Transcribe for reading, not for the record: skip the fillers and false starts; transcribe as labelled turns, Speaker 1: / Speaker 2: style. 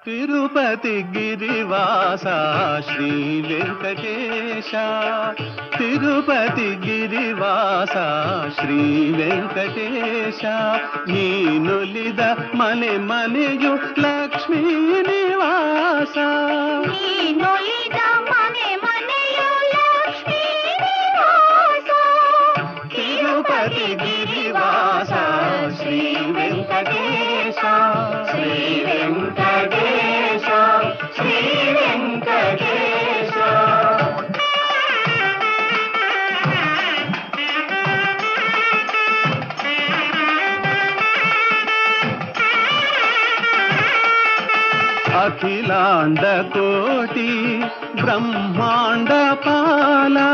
Speaker 1: తిరుపతి గిరివాస శ్రీ వెంకటేశ, తిరుపతి గిరివాస ಶ್ರೀ ವೆಂಕಟೇಶ, ನೀನುಲಿದ ಮನೆ ಮನೆಯು ಲಕ್ಷ್ಮೀ ನಿವಾಸ,
Speaker 2: ನೀನುಲಿದ ಮನೆ ಮನೆಯು ಲಕ್ಷ್ಮೀ ನಿವಾಸ,
Speaker 1: ತಿರುಪತಿ ಗಿರಿವಾಸ ಶ್ರೀ ವೆಂಕಟೇಶ, ಶ್ರೀ ವೆಂಕಟೇಶ, ಶ್ರೀ ವೆಂಕಟೇಶ. అఖిలాండ కోటి బ్రహ్మాండ పాలా